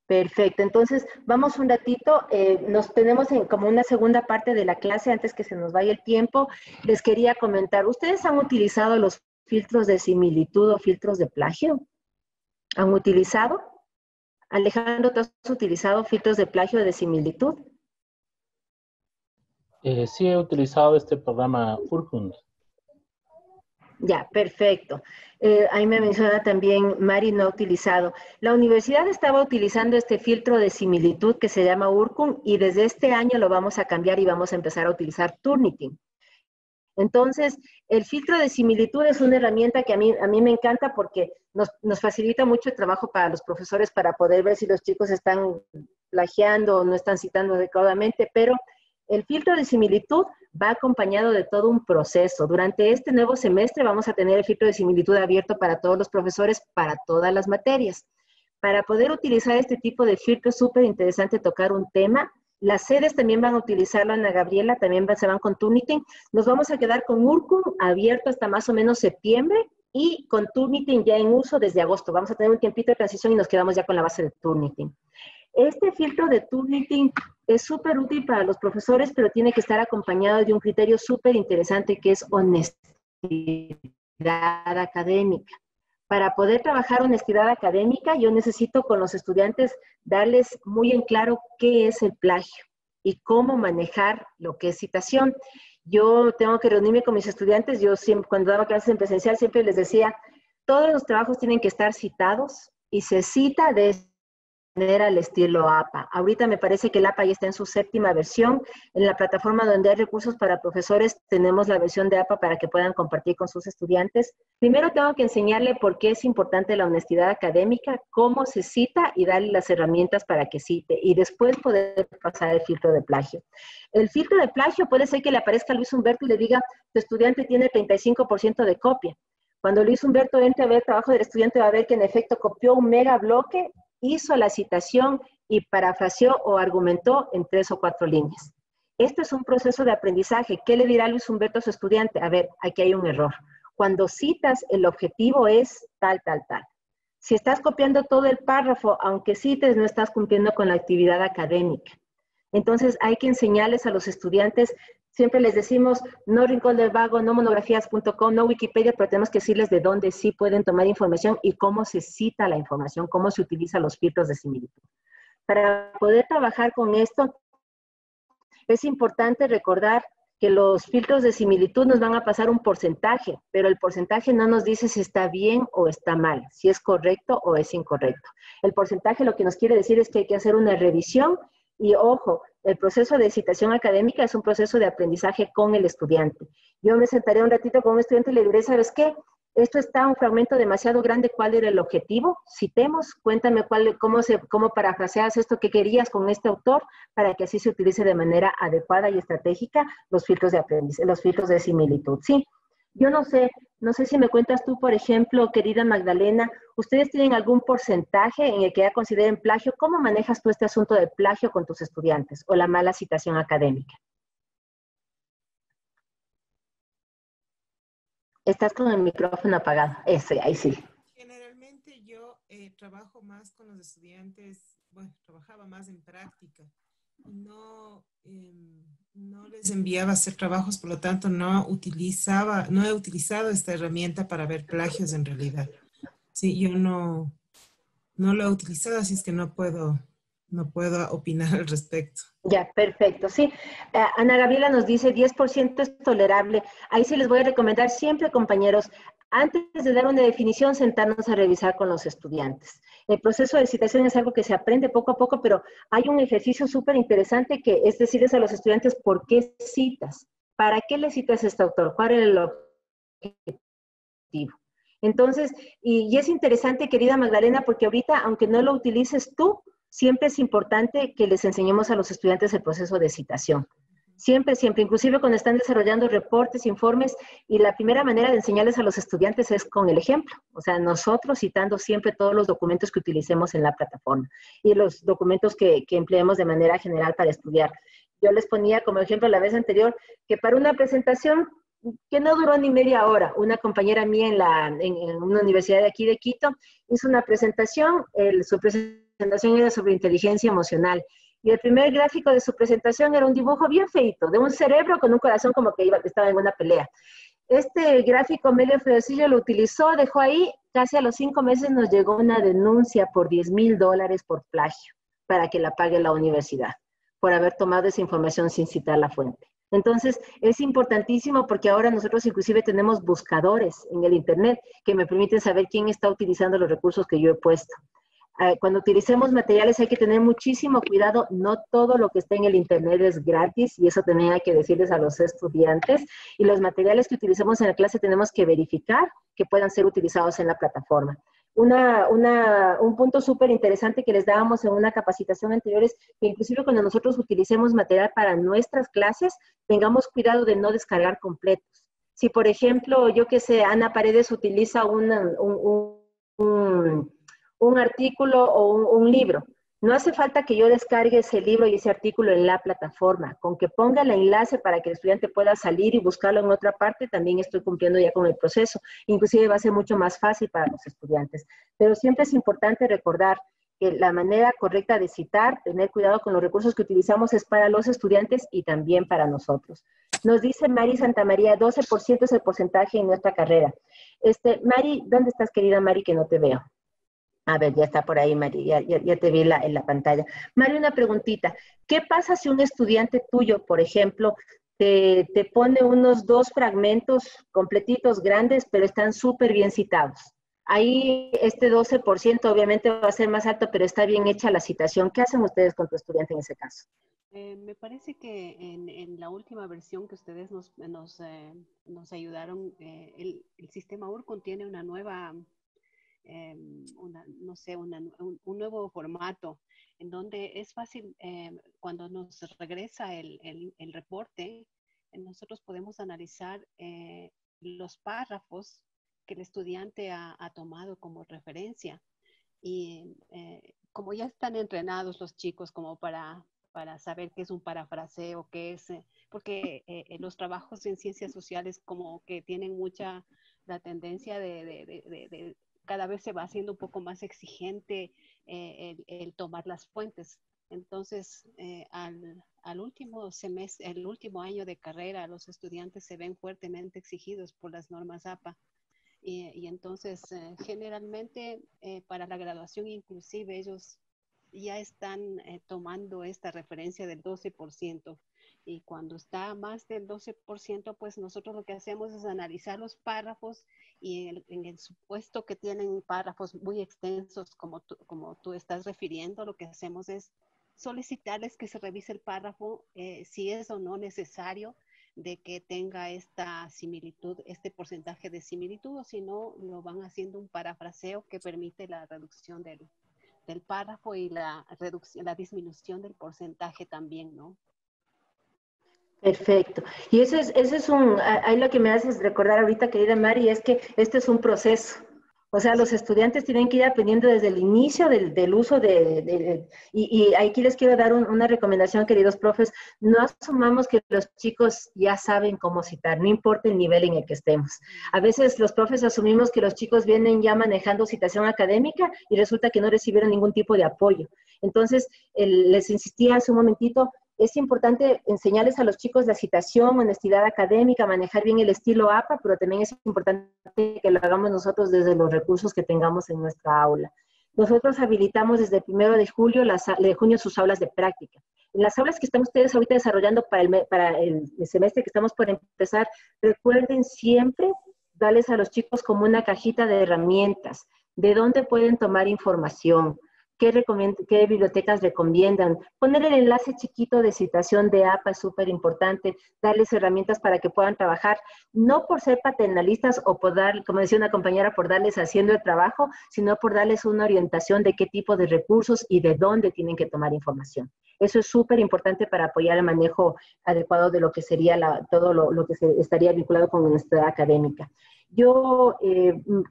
Speaker 1: Perfecto, entonces vamos un ratito, nos tenemos como una segunda parte de la clase antes que se nos vaya el tiempo. Les quería comentar, ¿ustedes han utilizado los filtros de similitud o filtros de plagio? ¿Han utilizado? Alejandro, ¿tú has utilizado filtros de plagio o de similitud?
Speaker 8: Sí, he utilizado este programa Urkund.
Speaker 1: Ya, perfecto. Ahí me menciona también, Mari no ha utilizado. La universidad estaba utilizando este filtro de similitud que se llama Urkund y desde este año lo vamos a cambiar y vamos a empezar a utilizar Turnitin. Entonces, el filtro de similitud es una herramienta que a mí me encanta porque nos facilita mucho el trabajo para los profesores para poder ver si los chicos están plagiando o no están citando adecuadamente, pero el filtro de similitud va acompañado de todo un proceso. Durante este nuevo semestre vamos a tener el filtro de similitud abierto para todos los profesores, para todas las materias. Para poder utilizar este tipo de filtro es súper interesante tocar un tema. Las sedes también van a utilizarlo, Ana Gabriela, también se van con Turnitin. Nos vamos a quedar con Urkund abierto hasta más o menos septiembre y con Turnitin ya en uso desde agosto. Vamos a tener un tiempito de transición y nos quedamos ya con la base de Turnitin. Este filtro de Turnitin es súper útil para los profesores, pero tiene que estar acompañado de un criterio súper interesante que es honestidad académica. Para poder trabajar honestidad académica, yo necesito con los estudiantes darles muy en claro qué es el plagio y cómo manejar lo que es citación. Yo tengo que reunirme con mis estudiantes, yo siempre, cuando daba clases en presencial, siempre les decía, todos los trabajos tienen que estar citados y se cita de manera al estilo APA. Ahorita me parece que el APA ya está en su 7ª versión. En la plataforma donde hay recursos para profesores tenemos la versión de APA para que puedan compartir con sus estudiantes. Primero tengo que enseñarle por qué es importante la honestidad académica, cómo se cita y darle las herramientas para que cite y después poder pasar el filtro de plagio. El filtro de plagio puede ser que le aparezca a Luis Humberto y le diga, tu estudiante tiene 35% de copia. Cuando Luis Humberto entre a ver el trabajo del estudiante va a ver que en efecto copió un mega bloque, hizo la citación y parafraseó o argumentó en 3 o 4 líneas. Esto es un proceso de aprendizaje. ¿Qué le dirá Luis Humberto a su estudiante? A ver, aquí hay un error. Cuando citas, el objetivo es tal, tal, tal. Si estás copiando todo el párrafo, aunque cites, no estás cumpliendo con la actividad académica. Entonces, hay que enseñarles a los estudiantes, siempre les decimos, no Rincón del Vago, no monografías.com, no Wikipedia, pero tenemos que decirles de dónde sí pueden tomar información y cómo se cita la información, cómo se utilizan los filtros de similitud. Para poder trabajar con esto, es importante recordar que los filtros de similitud nos van a pasar un porcentaje, pero el porcentaje no nos dice si está bien o está mal, si es correcto o es incorrecto. El porcentaje lo que nos quiere decir es que hay que hacer una revisión y, ojo, el proceso de citación académica es un proceso de aprendizaje con el estudiante. Yo me sentaré un ratito con un estudiante y le diré, ¿sabes qué? Esto está un fragmento demasiado grande, ¿cuál era el objetivo? Citemos, cuéntame cómo parafraseas esto que querías con este autor para que así se utilice de manera adecuada y estratégica los filtros de aprendizaje, los filtros de similitud, ¿sí? Yo no sé, no sé si me cuentas tú, por ejemplo, querida Magdalena, ¿ustedes tienen algún porcentaje en el que ya consideren plagio? ¿Cómo manejas tú este asunto del plagio con tus estudiantes o la mala citación académica? Estás con el micrófono apagado. Eso, ahí sí.
Speaker 9: Generalmente yo trabajo más con los estudiantes, bueno, trabajaba más en práctica y no les enviaba a hacer trabajos, por lo tanto no he utilizado esta herramienta para ver plagios en realidad. Sí, yo no lo he utilizado, así es que no puedo opinar al respecto.
Speaker 1: Ya, perfecto, sí. Ana Gabriela nos dice 10% es tolerable. Ahí sí les voy a recomendar siempre, compañeros, antes de dar una definición, sentarnos a revisar con los estudiantes. El proceso de citación es algo que se aprende poco a poco, pero hay un ejercicio súper interesante que es decirles a los estudiantes por qué citas, para qué le citas a este autor, cuál es el objetivo. Entonces, y es interesante, querida Magdalena, porque ahorita, aunque no lo utilices tú, siempre es importante que les enseñemos a los estudiantes el proceso de citación. Siempre, siempre, inclusive cuando están desarrollando reportes, informes, y la primera manera de enseñarles a los estudiantes es con el ejemplo. O sea, nosotros citando siempre todos los documentos que utilicemos en la plataforma y los documentos que empleemos de manera general para estudiar. Yo les ponía como ejemplo la vez anterior que para una presentación que no duró ni media hora. Una compañera mía en una universidad de aquí de Quito hizo una presentación, su presentación era sobre inteligencia emocional. Y el primer gráfico de su presentación era un dibujo bien feito, de un cerebro con un corazón como que estaba en una pelea. Este gráfico medio feocillo lo utilizó, dejó ahí, casi a los 5 meses nos llegó una denuncia por $10,000 por plagio para que la pague la universidad, por haber tomado esa información sin citar la fuente. Entonces, es importantísimo porque ahora nosotros inclusive tenemos buscadores en el Internet que me permiten saber quién está utilizando los recursos que yo he puesto. Cuando utilicemos materiales hay que tener muchísimo cuidado, no todo lo que está en el Internet es gratis y eso también hay que decirles a los estudiantes, y los materiales que utilicemos en la clase tenemos que verificar que puedan ser utilizados en la plataforma. Un punto súper interesante que les dábamos en una capacitación anterior es que inclusive cuando nosotros utilicemos material para nuestras clases, tengamos cuidado de no descargar completos. Si, por ejemplo, yo que sé, Ana Paredes utiliza un artículo o un libro, no hace falta que yo descargue ese libro y ese artículo en la plataforma. Con que ponga el enlace para que el estudiante pueda salir y buscarlo en otra parte, también estoy cumpliendo ya con el proceso. Inclusive va a ser mucho más fácil para los estudiantes. Pero siempre es importante recordar que la manera correcta de citar, tener cuidado con los recursos que utilizamos es para los estudiantes y también para nosotros. Nos dice Mari Santamaría, 12% es el porcentaje en nuestra carrera. Mari, ¿dónde estás, querida Mari, que no te veo? A ver, ya está por ahí, Mari, ya te vi en la pantalla. Mari, una preguntita. ¿Qué pasa si un estudiante tuyo, por ejemplo, te pone unos 2 fragmentos completitos, grandes, pero están súper bien citados? Ahí este 12% obviamente va a ser más alto, pero está bien hecha la citación. ¿Qué hacen ustedes con tu estudiante en ese caso?
Speaker 10: Me parece que en la última versión que ustedes nos ayudaron, el sistema URCON tiene una nueva no sé, un nuevo formato en donde es fácil, cuando nos regresa el reporte, nosotros podemos analizar los párrafos que el estudiante ha tomado como referencia. Y como ya están entrenados los chicos como para saber qué es un parafraseo, qué es, porque los trabajos en ciencias sociales como que tienen mucha la tendencia de cada vez se va haciendo un poco más exigente el tomar las fuentes. Entonces, al último semestre, el último año de carrera, los estudiantes se ven fuertemente exigidos por las normas APA. Y entonces, generalmente, para la graduación inclusive, ellos ya están tomando esta referencia del 12%. Y cuando está más del 12%, pues nosotros lo que hacemos es analizar los párrafos y en el supuesto que tienen párrafos muy extensos, como tú estás refiriendo, lo que hacemos es solicitarles que se revise el párrafo si es o no necesario de que tenga esta similitud, este porcentaje de similitud, o si no, lo van haciendo un parafraseo que permite la reducción del párrafo y la disminución del porcentaje también, ¿no?
Speaker 1: Perfecto. Y eso es ahí lo que me haces recordar ahorita, querida Mari, es que este es un proceso. O sea, los estudiantes tienen que ir aprendiendo desde el inicio del uso y aquí les quiero dar una recomendación, queridos profes, no asumamos que los chicos ya saben cómo citar, no importa el nivel en el que estemos. A veces los profes asumimos que los chicos vienen ya manejando citación académica y resulta que no recibieron ningún tipo de apoyo. Entonces, les insistía hace un momentito, es importante enseñarles a los chicos la citación, honestidad académica, manejar bien el estilo APA, pero también es importante que lo hagamos nosotros desde los recursos que tengamos en nuestra aula. Nosotros habilitamos desde el 1 de junio sus aulas de práctica. En las aulas que están ustedes ahorita desarrollando para el semestre que estamos por empezar, recuerden siempre darles a los chicos como una cajita de herramientas, de dónde pueden tomar información, qué bibliotecas recomiendan. Poner el enlace chiquito de citación de APA es súper importante, darles herramientas para que puedan trabajar, no por ser paternalistas o por dar, como decía una compañera, por darles haciendo el trabajo, sino por darles una orientación de qué tipo de recursos y de dónde tienen que tomar información. Eso es súper importante para apoyar el manejo adecuado de lo que sería todo lo que estaría vinculado con nuestra académica. Yo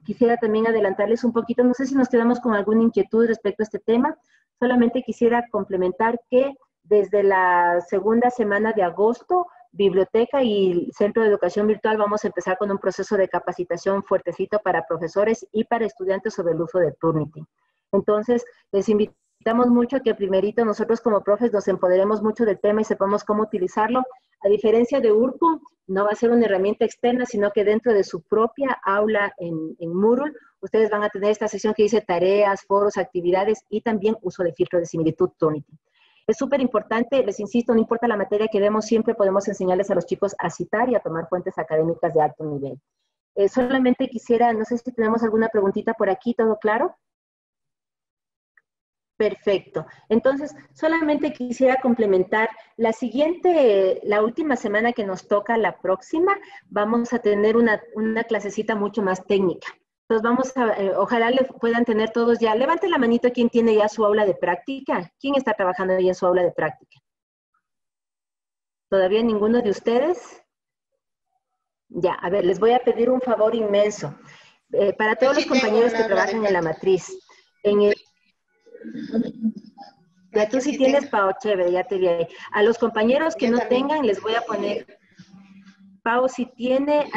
Speaker 1: quisiera también adelantarles un poquito, no sé si nos quedamos con alguna inquietud respecto a este tema, solamente quisiera complementar que desde la segunda semana de agosto, Biblioteca y Centro de Educación Virtual vamos a empezar con un proceso de capacitación fuertecito para profesores y para estudiantes sobre el uso de Turnitin. Entonces, les invitamos mucho a que primerito nosotros como profes nos empoderemos mucho del tema y sepamos cómo utilizarlo. A diferencia de URCU, no va a ser una herramienta externa, sino que dentro de su propia aula en Moodle, ustedes van a tener esta sección que dice tareas, foros, actividades y también uso de filtro de similitud Turnitin. Es súper importante, les insisto, no importa la materia que demos, siempre podemos enseñarles a los chicos a citar y a tomar fuentes académicas de alto nivel. Solamente quisiera, no sé si tenemos alguna preguntita por aquí, ¿todo claro? Perfecto. Entonces, solamente quisiera complementar, la última semana que nos toca, la próxima, vamos a tener una clasecita mucho más técnica. Entonces vamos a, ojalá le puedan tener todos ya, levante la manito quien tiene ya su aula de práctica. ¿Quién está trabajando ya en su aula de práctica? ¿Todavía ninguno de ustedes? Ya, a ver, les voy a pedir un favor inmenso. Para todos los compañeros que trabajan en la matriz, ya tú sí tienes, Pau, chévere, ya te vi ahí. A los compañeros que no tengan, les voy a poner, Pau sí tiene,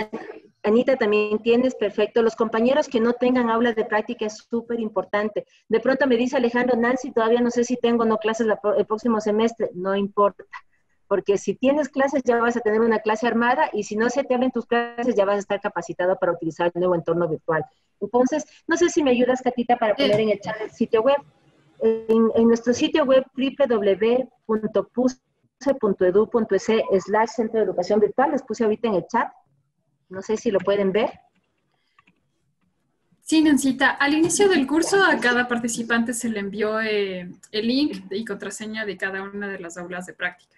Speaker 1: Anita también tienes, perfecto. Los compañeros que no tengan aulas de práctica es súper importante. De pronto me dice Alejandro, Nancy, todavía no sé si tengo o no clases el próximo semestre. No importa, porque si tienes clases ya vas a tener una clase armada y si no se te abren tus clases ya vas a estar capacitado para utilizar el nuevo entorno virtual. Entonces, no sé si me ayudas, Catita, para poner en el chat el sitio web. En nuestro sitio web www.puse.edu.es/Centro de Educación Virtual, les puse ahorita en el chat, no sé si lo pueden ver.
Speaker 11: Sí, Nancita, al inicio del curso a cada participante se le envió el link y contraseña de cada una de las aulas de práctica.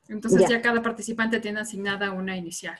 Speaker 11: Entonces ya cada participante tiene asignada una inicial.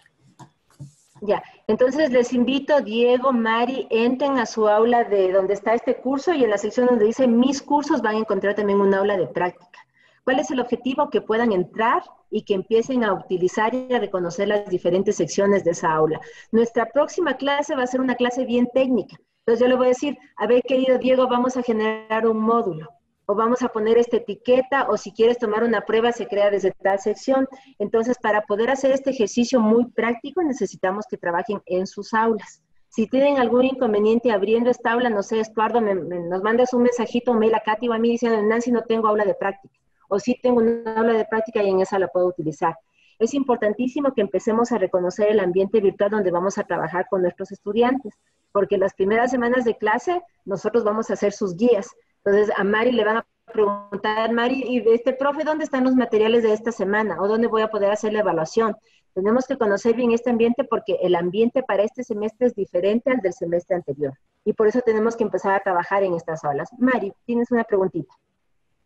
Speaker 1: Ya, entonces les invito, Diego, Mari, entren a su aula de donde está este curso y en la sección donde dice mis cursos van a encontrar también un aula de práctica. ¿Cuál es el objetivo? Que puedan entrar y que empiecen a utilizar y a reconocer las diferentes secciones de esa aula. Nuestra próxima clase va a ser una clase bien técnica. Entonces yo le voy a decir, a ver, querido Diego, vamos a generar un módulo. O vamos a poner esta etiqueta, o si quieres tomar una prueba, se crea desde tal sección. Entonces, para poder hacer este ejercicio muy práctico, necesitamos que trabajen en sus aulas. Si tienen algún inconveniente abriendo esta aula, no sé, Estuardo, nos mandas un mensajito, un mail a Katy o a mí diciendo, Nancy, no tengo aula de práctica. O sí tengo una aula de práctica y en esa la puedo utilizar. Es importantísimo que empecemos a reconocer el ambiente virtual donde vamos a trabajar con nuestros estudiantes, porque las primeras semanas de clase nosotros vamos a ser sus guías. Entonces a Mari le van a preguntar, Mari, ¿y profe, dónde están los materiales de esta semana? ¿O dónde voy a poder hacer la evaluación? Tenemos que conocer bien este ambiente porque el ambiente para este semestre es diferente al del semestre anterior. Y por eso tenemos que empezar a trabajar en estas aulas. Mari, tienes una preguntita.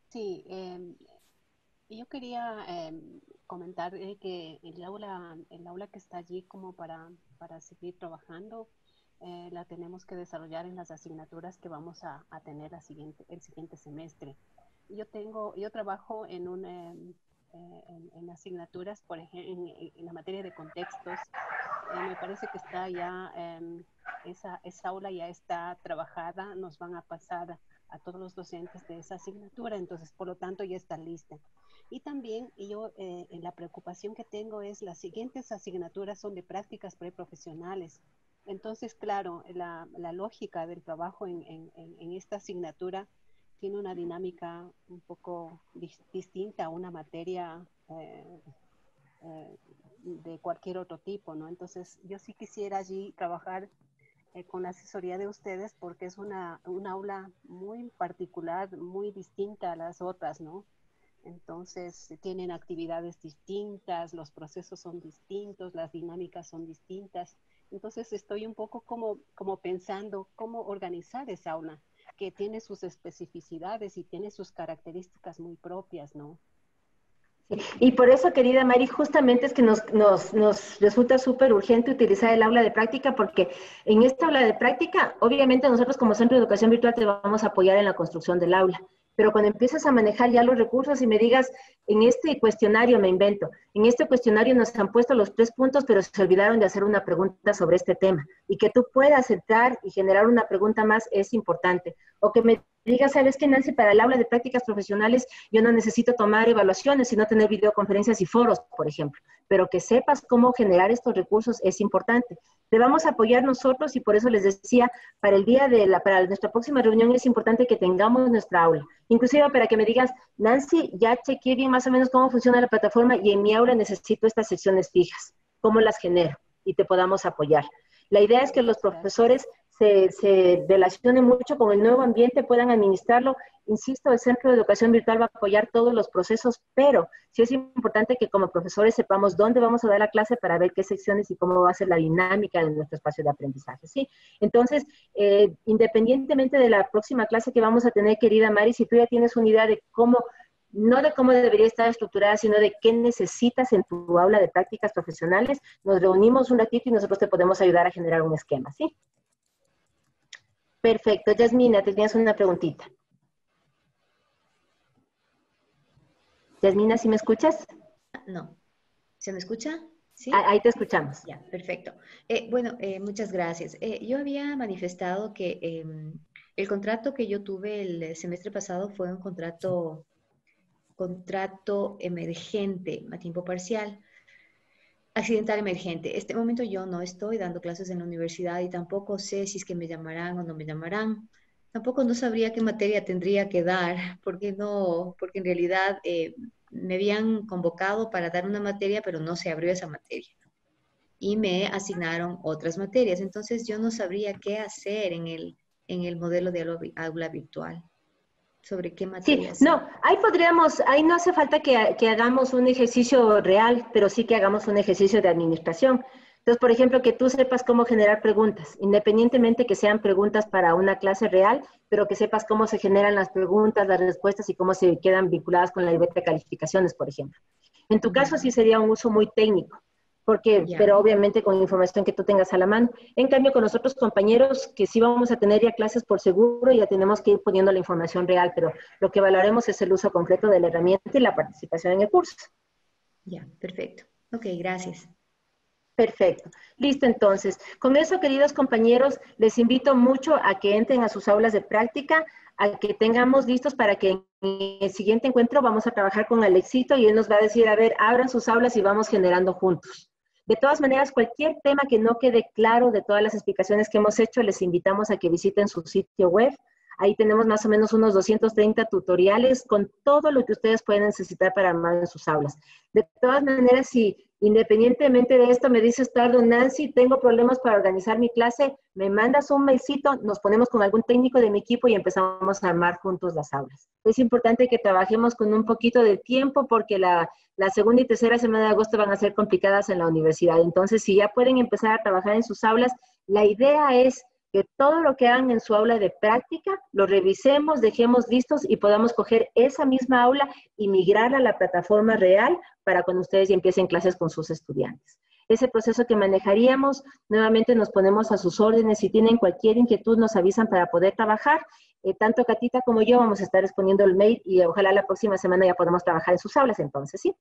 Speaker 10: Sí, yo quería comentar que el aula que está allí como para seguir trabajando, la tenemos que desarrollar en las asignaturas que vamos a tener el siguiente semestre. Yo trabajo en en asignaturas, por ejemplo, en la materia de contextos. Me parece que está ya, esa aula ya está trabajada, nos van a pasar a todos los docentes de esa asignatura, entonces por lo tanto ya está lista. Y también yo, la preocupación que tengo es las siguientes asignaturas son de prácticas preprofesionales. Entonces, claro, la lógica del trabajo en esta asignatura tiene una dinámica un poco distinta a una materia de cualquier otro tipo, ¿no? Entonces, yo sí quisiera allí trabajar con la asesoría de ustedes porque es una aula muy particular, muy distinta a las otras, ¿no? Entonces, tienen actividades distintas, los procesos son distintos, las dinámicas son distintas. Entonces, estoy un poco como pensando cómo organizar esa aula, que tiene sus especificidades y tiene sus características muy propias, ¿no?
Speaker 1: Y por eso, querida Mari, justamente es que nos resulta súper urgente utilizar el aula de práctica, porque en esta aula de práctica, obviamente nosotros como Centro de Educación Virtual te vamos a apoyar en la construcción del aula. Pero cuando empiezas a manejar ya los recursos y me digas, en este cuestionario me invento, en este cuestionario nos han puesto los 3 puntos, pero se olvidaron de hacer una pregunta sobre este tema. Y que tú puedas entrar y generar una pregunta más es importante. O que me digas, ¿sabes qué, Nancy? Para el aula de prácticas profesionales yo no necesito tomar evaluaciones, sino tener videoconferencias y foros, por ejemplo. Pero que sepas cómo generar estos recursos es importante. Te vamos a apoyar nosotros y por eso les decía, para nuestra próxima reunión es importante que tengamos nuestra aula. Inclusive para que me digas, Nancy, ya chequeé bien más o menos cómo funciona la plataforma y en mi aula necesito estas secciones fijas. ¿Cómo las genero? Y te podamos apoyar. La idea es que los profesores se relacionen mucho con el nuevo ambiente, puedan administrarlo. Insisto, el Centro de Educación Virtual va a apoyar todos los procesos, pero sí es importante que como profesores sepamos dónde vamos a dar la clase para ver qué secciones y cómo va a ser la dinámica de nuestro espacio de aprendizaje, ¿sí? Entonces, independientemente de la próxima clase que vamos a tener, querida Mari, si tú ya tienes una idea de cómo, no de cómo debería estar estructurada, sino de qué necesitas en tu aula de prácticas profesionales, nos reunimos un ratito y nosotros te podemos ayudar a generar un esquema, ¿sí? Perfecto. Yasmina, tenías una preguntita. Yasmina, ¿sí me escuchas?
Speaker 4: No. ¿Se me escucha? ¿Sí?
Speaker 1: Ahí te escuchamos.
Speaker 4: Ya, perfecto. Muchas gracias. Yo había manifestado que el contrato que yo tuve el semestre pasado fue un contrato emergente a tiempo parcial. Accidental emergente. Este momento yo no estoy dando clases en la universidad y tampoco sé si es que me llamarán o no me llamarán. Tampoco no sabría qué materia tendría que dar, porque en realidad me habían convocado para dar una materia, pero no se abrió esa materia. Y me asignaron otras materias. Entonces yo no sabría qué hacer en el modelo de aula virtual. ¿Sobre qué materias?
Speaker 1: Sí, no, ahí no hace falta que hagamos un ejercicio real, pero sí que hagamos un ejercicio de administración. Entonces, por ejemplo, que tú sepas cómo generar preguntas, independientemente que sean preguntas para una clase real, pero que sepas cómo se generan las preguntas, las respuestas y cómo se quedan vinculadas con la libreta de calificaciones, por ejemplo. En tu caso sí sería un uso muy técnico, pero obviamente con información que tú tengas a la mano. En cambio, con nosotros compañeros que sí vamos a tener ya clases por seguro, ya tenemos que ir poniendo la información real, pero lo que valoraremos es el uso concreto de la herramienta y la participación en el curso.
Speaker 4: Ya, perfecto. Ok, gracias.
Speaker 1: Perfecto. Listo, entonces. Con eso, queridos compañeros, les invito mucho a que entren a sus aulas de práctica, a que tengamos listos para que en el siguiente encuentro vamos a trabajar con Alexito y él nos va a decir, a ver, abran sus aulas y vamos generando juntos. De todas maneras, cualquier tema que no quede claro de todas las explicaciones que hemos hecho, les invitamos a que visiten su sitio web. Ahí tenemos más o menos unos 230 tutoriales con todo lo que ustedes pueden necesitar para armar en sus aulas. De todas maneras, si independientemente de esto me dices, tardo, Nancy, tengo problemas para organizar mi clase, me mandas un mailcito, nos ponemos con algún técnico de mi equipo y empezamos a armar juntos las aulas. Es importante que trabajemos con un poquito de tiempo porque la segunda y tercera semana de agosto van a ser complicadas en la universidad. Entonces, si ya pueden empezar a trabajar en sus aulas, la idea es que todo lo que hagan en su aula de práctica, lo revisemos, dejemos listos y podamos coger esa misma aula y migrarla a la plataforma real para cuando ustedes ya empiecen clases con sus estudiantes. ese proceso que manejaríamos. Nuevamente nos ponemos a sus órdenes. Si tienen cualquier inquietud, nos avisan para poder trabajar. Tanto Catita como yo vamos a estar respondiendo el mail y ojalá la próxima semana ya podamos trabajar en sus aulas entonces, ¿sí?